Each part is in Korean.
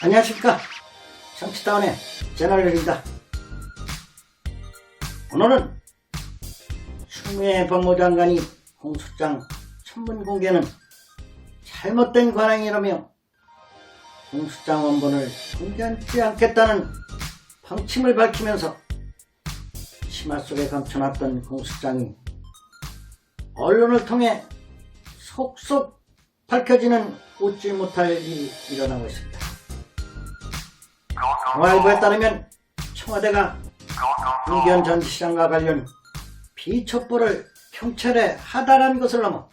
안녕하십니까, 정치다운의 제널입니다. 오늘은 추미애 법무장관이 공소장 천문 공개는 잘못된 관행이라며 공소장 원본을 공개하지 않겠다는 방침을 밝히면서 치마 속에 감춰놨던 공소장이 언론을 통해 속속 밝혀지는 웃지 못할 일이 일어나고 있습니다. 동아일보에 따르면 청와대가 김기현 전 시장과 관련 비첩보를 경찰에 하달한 것을 넘어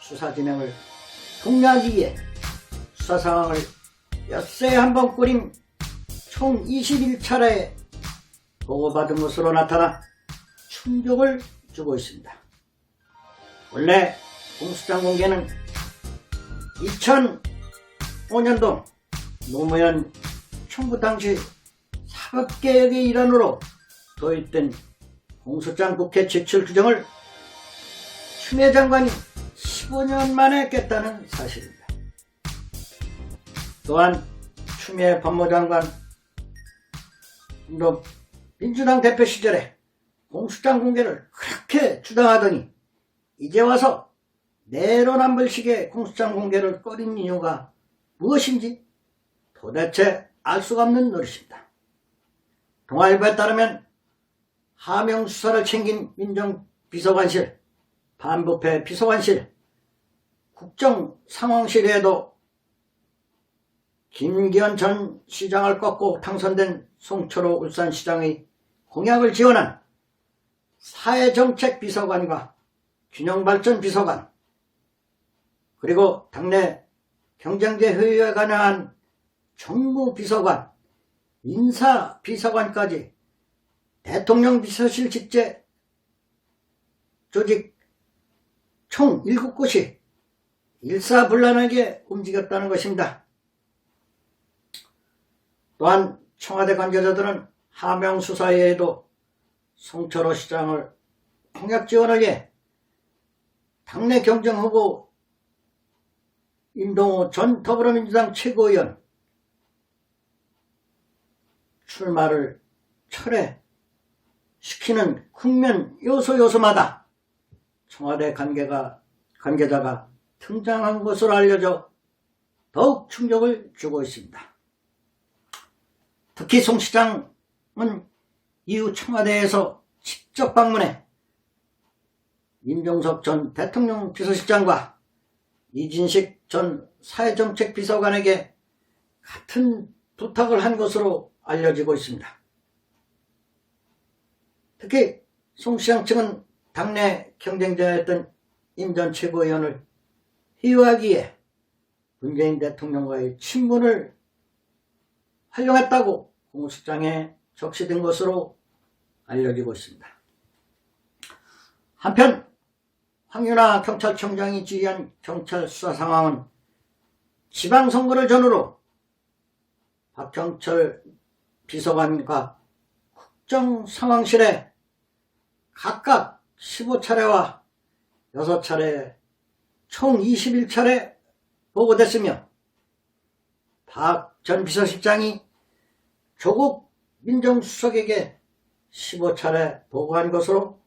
수사 진행을 독려하기 위해 수사 상황을 엿새 한번 꾸린 총 21차례 보고받은 것으로 나타나 충격을 주고 있습니다. 원래 공소장 공개는 2005년도 노무현 총부 당시 사법개혁의 일환으로 도입된 공소장 국회 제출 규정을 추미애 장관이 15년 만에 깼다는 사실입니다. 또한 추미애 법무장관 민주당 대표 시절에 공소장 공개를 그렇게 주장하더니 이제 와서 내로남불식의 공소장 공개를 꺼린 이유가 무엇인지 도대체 알 수가 없는 노릇입니다. 동아일보에 따르면 하명 수사를 챙긴 민정비서관실, 반부패 비서관실, 국정상황실에도 김기현 전 시장을 꺾고 당선된 송철호 울산시장의 공약을 지원한 사회정책비서관과 균형발전비서관, 그리고 당내 경쟁제 회의에 관여한 정무비서관, 인사비서관까지 대통령 비서실 직제 조직 총 7곳이 일사불란하게 움직였다는 것입니다. 또한 청와대 관계자들은 하명 수사에도 송철호 시장을 공약 지원을 위해 당내 경쟁 후보 임동호 전 더불어민주당 최고위원 출마를 철회시키는 국면 요소마다 청와대 관계자가 등장한 것으로 알려져 더욱 충격을 주고 있습니다. 특히 송 시장은 이후 청와대에서 직접 방문해 임종석 전 대통령 비서실장과 이진식 전 사회정책비서관에게 같은 부탁을 한 것으로 알려지고 있습니다. 특히 송 시장 측은 당내 경쟁자였던 임 전 최고위원을 희화하기 위해 문재인 대통령과의 친분을 활용했다고 공소장에 적시된 것으로 알려지고 있습니다. 한편 황윤아 경찰청장이 지휘한 경찰 수사 상황은 지방선거를 전후로 박경철 비서관과 국정상황실에 각각 15차례와 6차례 총 21차례 보고됐으며 박 전 비서실장이 조국 민정수석에게 15차례 보고한 것으로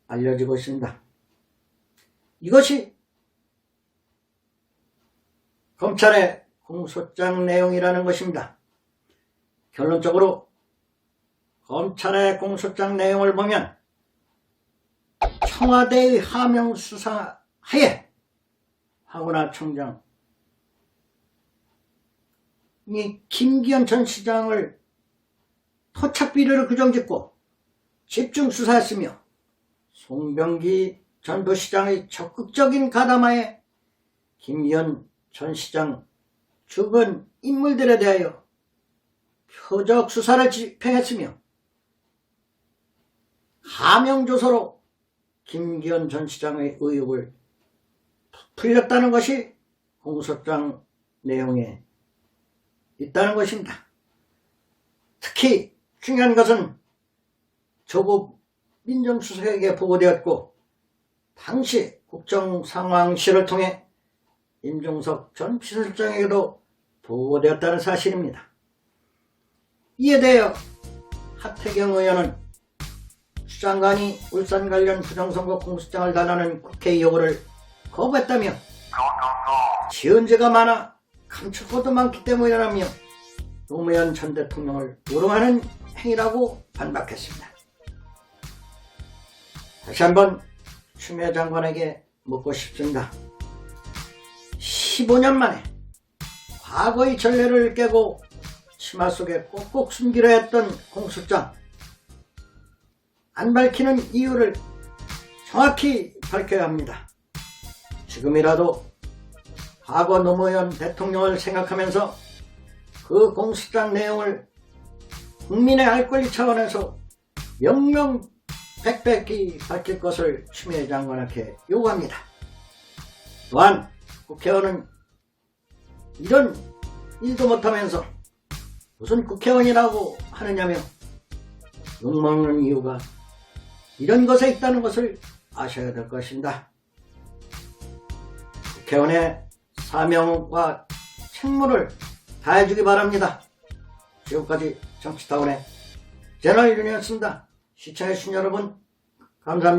알려지고 있습니다. 이것이 검찰의 공소장 내용이라는 것입니다. 결론적으로 검찰의 공소장 내용을 보면 청와대의 하명 수사 하에 황운하 청장이 김기현 전 시장을 토착 비리로 규정짓고 집중 수사했으며 송병기 전 부시장의 적극적인 가담하에 김기현 전 시장 주변 인물들에 대하여 표적 수사를 집행했으며 하명조서로 김기현 전 시장의 의혹을 풀렸다는 것이 공소장 내용에 있다는 것입니다. 특히 중요한 것은 조국 민정수석에게 보고되었고 당시 국정상황실을 통해 임종석 전 비서실장에게도 보고되었다는 사실입니다. 이에 대해 하태경 의원은 추 장관이 울산 관련 부정선거 공소장을 달라는 국회 요구를 거부했다며 지은 죄가 많아 감출 것도 많기 때문이라며 노무현 전 대통령을 우롱하는 행위라고 반박했습니다. 다시 한번 추미애 장관에게 묻고 싶습니다. 15년 만에 과거의 전례를 깨고 치마 속에 꼭꼭 숨기려 했던 공소장 안 밝히는 이유를 정확히 밝혀야 합니다. 지금이라도 과거 노무현 대통령을 생각하면서 그 공소장 내용을 국민의 알 권리 차원에서 명명백백히 밝힐 것을 추미애 장관에게 요구합니다. 또한 국회의원은 이런 일도 못하면서 무슨 국회의원이라고 하느냐며 욕먹는 이유가 이런 것에 있다는 것을 아셔야 될 것입니다. 국회의원의 사명과 책무를 다해주기 바랍니다. 지금까지 정치타운의 채널 윤이었습니다. 시청해주신 여러분 감사합니다.